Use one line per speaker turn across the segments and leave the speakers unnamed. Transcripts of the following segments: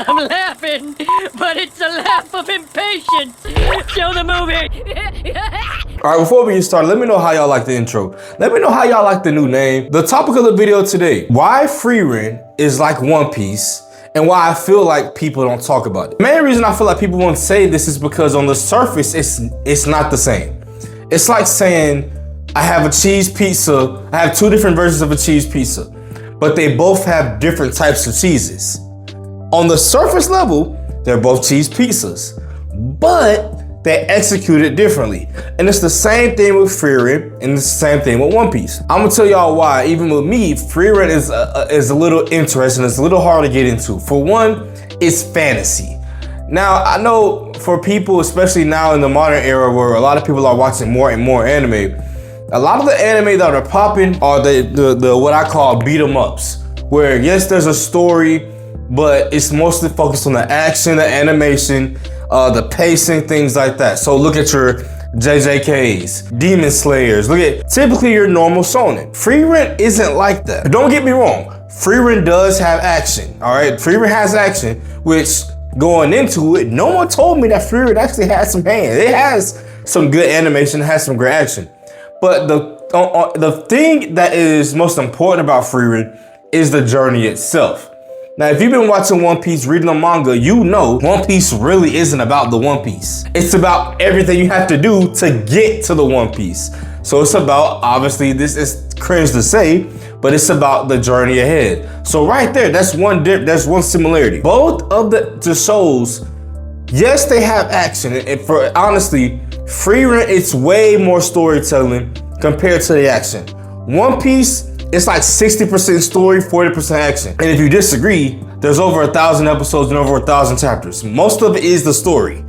I'm laughing, but it's a laugh of impatience. Show the movie.
All right, before we get started, let me know how y'all like the intro. Let me know how y'all like the new name. The topic of the video today, why Frieren is like One Piece and why I feel like people don't talk about it. The main reason I feel like people won't say this is because on the surface, it's not the same. It's like saying, I have a cheese pizza. I have two different versions of a cheese pizza, but they both have different types of cheeses. On the surface level, they're both cheese pizzas, but they execute it differently. And it's the same thing with Frieren, and it's the same thing with One Piece. I'm gonna tell y'all why, even with me, Frieren is a little interesting, it's a little hard to get into. For one, it's fantasy. Now, I know for people, especially now in the modern era where a lot of people are watching more and more anime, a lot of the anime that are popping are the what I call beat 'em ups, where yes, there's a story, but it's mostly focused on the action, the animation, the pacing, things like that. So look at your JJKs, Demon Slayers. Look at typically your normal shonen. Frieren isn't like that. Don't get me wrong. Frieren does have action. All right, Frieren has action, which going into it, no one told me that Frieren actually has some hands. It has some good animation, it has some great action. But the thing that is most important about Frieren is the journey itself. Now, if you've been watching One Piece, reading the manga, you know One Piece really isn't about the One Piece. It's about everything you have to do to get to the One Piece. So it's about, obviously, this is cringe to say, but it's about the journey ahead. So right there, that's one similarity. Both of the shows, yes, they have action. And for honestly, Frieren, it's way more storytelling compared to the action. One Piece, it's like 60% story, 40% action. And if you disagree, there's over 1,000 episodes and over 1,000 chapters. Most of it is the story.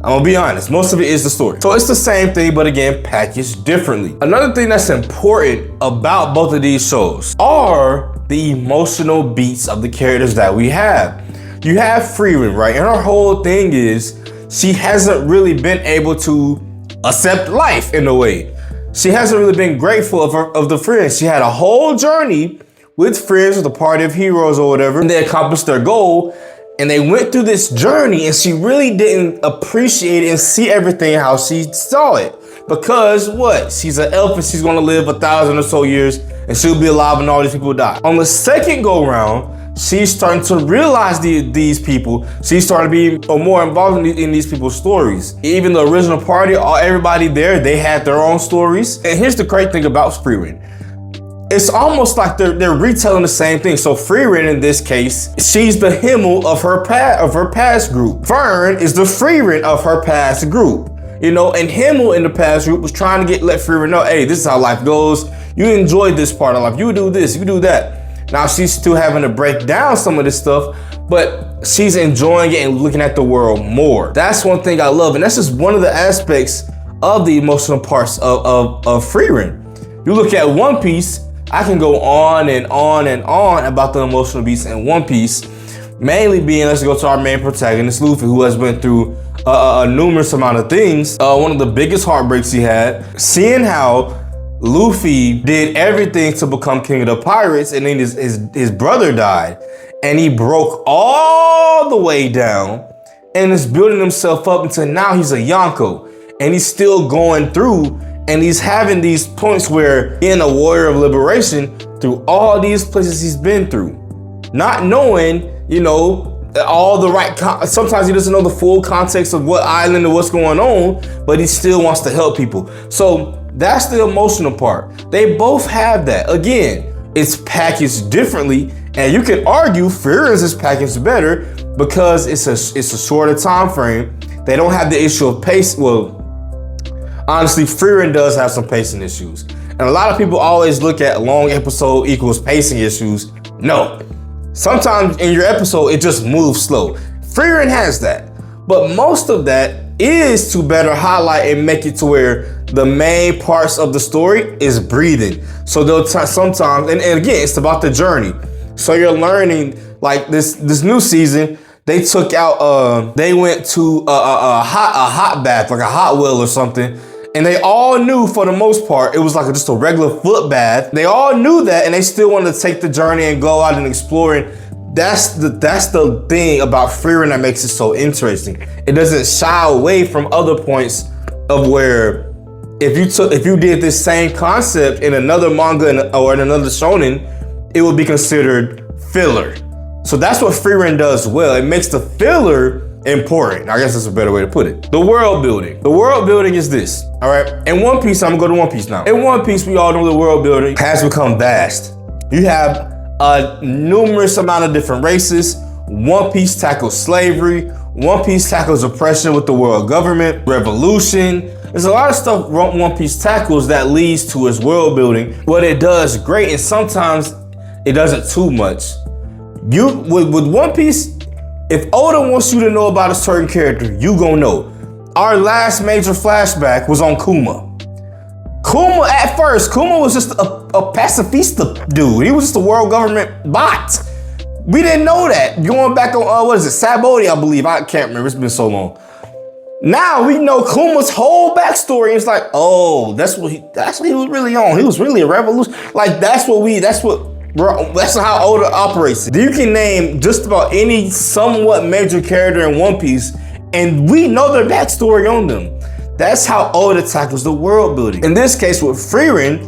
I'm gonna be honest, most of it is the story. So it's the same thing, but again, packaged differently. Another thing that's important about both of these shows are the emotional beats of the characters that we have. You have Frieren, right? And her whole thing is she hasn't really been able to accept life in a way. She hasn't really been grateful of the friends. She had a whole journey with friends, with a party of heroes or whatever, and they accomplished their goal. And they went through this journey and she really didn't appreciate and see everything how she saw it. Because what? She's an elf and she's gonna live 1,000 or so years and she'll be alive when all these people die. On the second go round, she's starting to realize these people. She's starting to be more involved in these people's stories. Even the original party, everybody there, they had their own stories. And here's the great thing about Frieren. It's almost like they're retelling the same thing. So Frieren, in this case, she's the Himmel of her past group. Fern is the Frieren of her past group. You know, and Himmel in the past group was trying to let Frieren know, hey, this is how life goes. You enjoy this part of life. You do this, you do that. Now she's still having to break down some of this stuff, but she's enjoying it and looking at the world more. That's one thing I love. And that's just one of the aspects of the emotional parts of Frieren. You look at One Piece, I can go on and on and on about the emotional beats in One Piece, mainly being, let's go to our main protagonist, Luffy, who has been through a numerous amount of things. One of the biggest heartbreaks he had, seeing how Luffy did everything to become king of the pirates, and then his brother died, and he broke all the way down and is building himself up until now he's a Yonko, and he's still going through, and he's having these points where being a warrior of liberation through all these places he's been through, not knowing, you know, all the right, sometimes he doesn't know the full context of what island or what's going on, but he still wants to help people. So that's the emotional part. They both have that. Again, it's packaged differently, and you can argue Frieren's is packaged better because it's a shorter time frame. They don't have the issue of pace. Well, honestly, Frieren does have some pacing issues. And a lot of people always look at long episode equals pacing issues. No. Sometimes in your episode, it just moves slow. Frieren has that. But most of that is to better highlight and make it to where the main parts of the story is breathing. So they'll sometimes, and again, it's about the journey. So you're learning, like this new season, they took out, they went to a hot bath, like a hot well or something. And they all knew, for the most part, it was like just a regular foot bath. They all knew that, and they still wanted to take the journey and go out and explore and That's the thing about Frieren that makes it so interesting. It doesn't shy away from other points of where if you did this same concept in another manga or in another shonen, it would be considered filler. So that's what Frieren does well. It makes the filler important. I guess that's a better way to put it. The world building. The world building is this, all right? In One Piece, I'm gonna go to One Piece now. In One Piece, we all know the world building has become vast. You have a numerous amount of different races. One Piece tackles slavery. One Piece tackles oppression with the world government, revolution. There's a lot of stuff One Piece tackles that leads to its world building. What it does great, and sometimes it doesn't too much. With One Piece, if Oda wants you to know about a certain character, you gonna know. Our last major flashback was on Kuma. At first, Kuma was just a pacifista dude. He was just a world government bot. We didn't know that. Going back on, what is it, Saboti, I believe. I can't remember, it's been so long. Now we know Kuma's whole backstory. It's like, oh, that's what he was really on. He was really a revolution. Like, that's how Oda operates. You can name just about any somewhat major character in One Piece, and we know their backstory on them. That's how Oda tackles the world building. In this case with Frieren,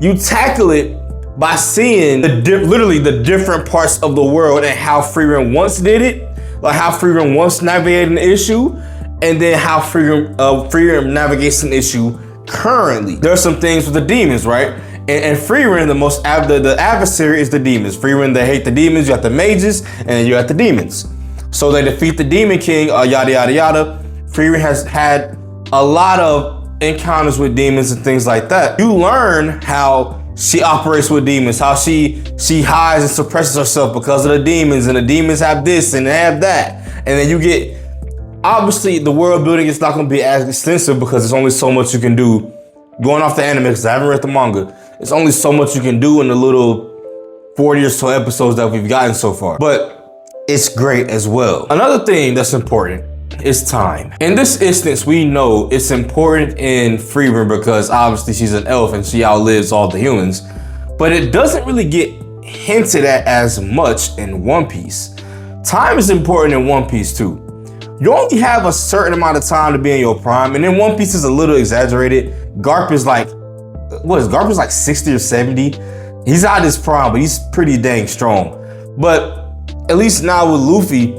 you tackle it by seeing literally the different parts of the world and how Frieren once did it, like how Frieren once navigated an issue, and then how Frieren navigates an issue currently. There's some things with the demons, right? And Frieren, the adversary is the demons. Frieren, they hate the demons. You got the mages, and you got the demons. So they defeat the demon king, yada yada yada. Frieren has had a lot of encounters with demons and things like that. You learn how she operates with demons, how she hides and suppresses herself because of the demons, and the demons have this and they have that. And then you get, obviously the world building is not gonna be as extensive because there's only so much you can do. Going off the anime, because I haven't read the manga, there's only so much you can do in the little 40 or so episodes that we've gotten so far. But it's great as well. Another thing that's important is time. In this instance, we know it's important in Frieren because obviously she's an elf and she outlives all the humans, but it doesn't really get hinted at as much in One Piece. Time is important in One Piece too. You only have a certain amount of time to be in your prime, and then One Piece is a little exaggerated. Garp is like, Garp is like 60 or 70. He's out his prime, but he's pretty dang strong. But at least now with Luffy,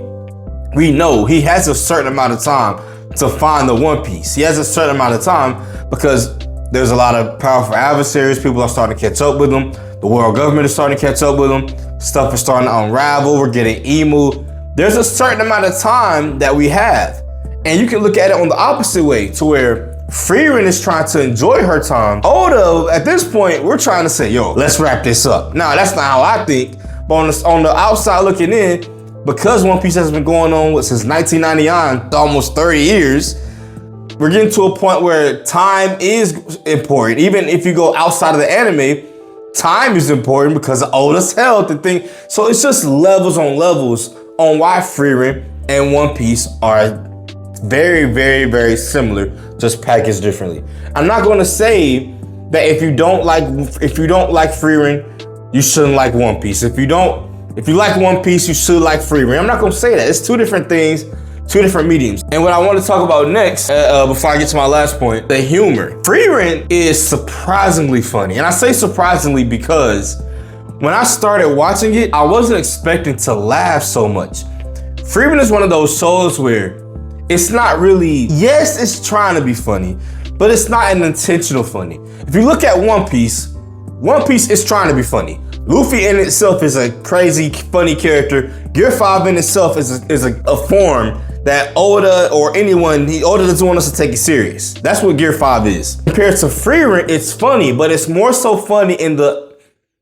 we know he has a certain amount of time to find the One Piece. He has a certain amount of time because there's a lot of powerful adversaries. People are starting to catch up with him. The world government is starting to catch up with him. Stuff is starting to unravel. We're getting emu. There's a certain amount of time that we have. And you can look at it on the opposite way, to where Frieren is trying to enjoy her time. Oda, at this point, we're trying to say, yo, let's wrap this up. Now, that's not how I think. But on the outside looking in, because One Piece has been going on since 1999, almost 30 years, we're getting to a point where time is important. Even if you go outside of the anime, time is important because of Oda's health and thing. So it's just levels on why Frieren and One Piece are very, very, very similar, just packaged differently. I'm not going to say that if you don't like Frieren, you shouldn't like One Piece. If you like One Piece, you should like Frieren. I'm not going to say that. It's two different things, two different mediums. And what I want to talk about next, before I get to my last point, the humor. Frieren is surprisingly funny. And I say surprisingly because when I started watching it, I wasn't expecting to laugh so much. Frieren is one of those shows where it's not really, yes, it's trying to be funny, but it's not an intentional funny. If you look at One Piece is trying to be funny. Luffy in itself is a crazy, funny character. Gear 5 in itself is a form that Oda or Oda doesn't want us to take it serious. That's what Gear 5 is. Compared to Frieren, it's funny, but it's more so funny in the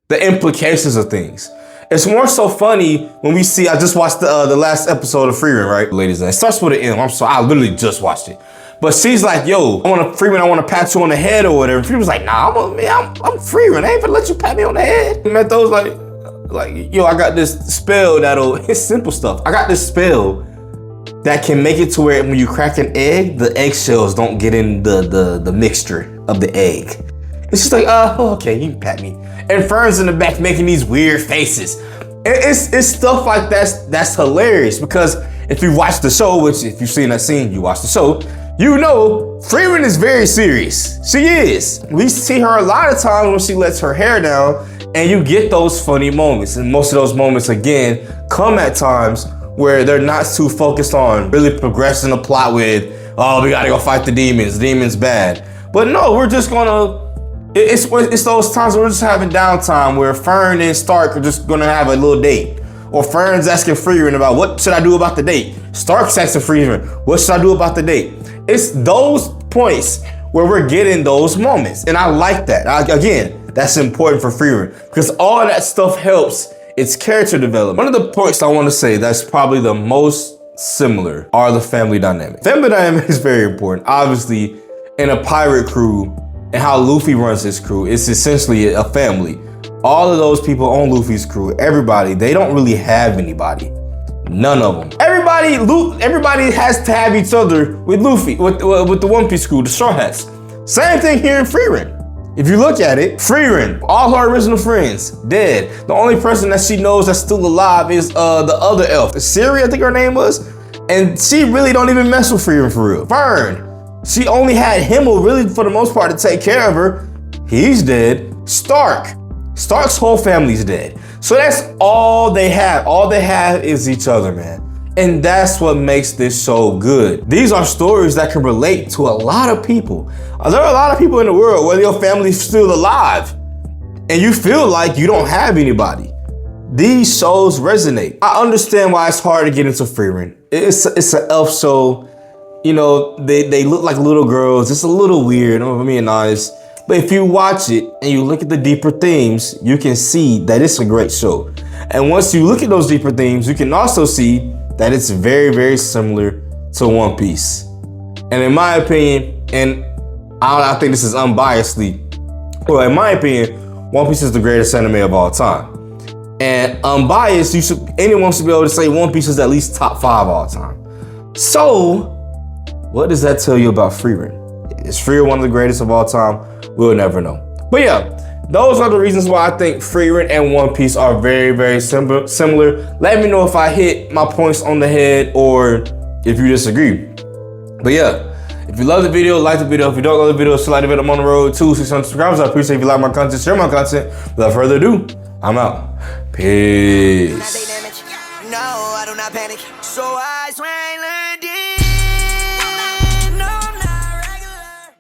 implications of things. It's more so funny when we see, I just watched the last episode of Frieren, right? Ladies, it starts with an M. I literally just watched it. But she's like, yo, Frieren, I want to pat you on the head or whatever. Frieren's like, nah, I'm Frieren. I ain't gonna let you pat me on the head. And Meto's like, yo, I got this spell it's simple stuff. I got this spell that can make it to where when you crack an egg, the eggshells don't get in the mixture of the egg. And she's like, okay, you can pat me. And Fern's in the back making these weird faces. It's stuff like that's hilarious, because if you watch the show, which if you've seen that scene, you watch the show, you know Frieren is very serious. She is. We see her a lot of times when she lets her hair down, and you get those funny moments. And most of those moments, again, come at times where they're not too focused on really progressing the plot with, oh, we gotta go fight the demon's bad. But no, we're just gonna, it's those times where we're just having downtime where Fern and Stark are just gonna have a little date. Or Fern's asking Frieren about, what should I do about the date? Stark's asking Frieren, what should I do about the date? It's those points where we're getting those moments. And I like that. Again, that's important for Frieren, because all that stuff helps its character development. One of the points I want to say that's probably the most similar are the family dynamic. Family dynamic is very important. Obviously, in a pirate crew and how Luffy runs his crew, it's essentially a family. All of those people on Luffy's crew, everybody, they don't really have anybody. None of them. Everybody has to have each other with Luffy, with the One Piece crew, the Straw Hats. Same thing here in Frieren. If you look at it, Frieren, all her original friends, dead. The only person that she knows that's still alive is the other elf, Siri, I think her name was. And she really don't even mess with Frieren for real. Fern, she only had Himmel really for the most part to take care of her. He's dead. Stark's whole family's dead. So that's all they have. All they have is each other, man. And that's what makes this show good. These are stories that can relate to a lot of people. There are a lot of people in the world where your family's still alive and you feel like you don't have anybody. These shows resonate. I understand why it's hard to get into Frieren. It's an elf show. You know, they look like little girls. It's a little weird, I'm being honest. But if you watch it and you look at the deeper themes, you can see that it's a great show. And once you look at those deeper themes, you can also see that it's very, very similar to One Piece. And in my opinion, and I think this is unbiasedly, well, in my opinion, One Piece is the greatest anime of all time. And unbiased, anyone should be able to say One Piece is at least top 5 all time. So, what does that tell you about Frieren? Is Frieren one of the greatest of all time? We'll never know. But yeah, those are the reasons why I think Frieren and One Piece are very, very similar. Let me know if I hit my points on the head or if you disagree. But yeah, if you love the video, like the video. If you don't love the video, like the video. I'm on the road to 600 subscribers. I appreciate if you like my content, share my content. Without further ado, I'm out. Peace.
No, I do not panic. So I learned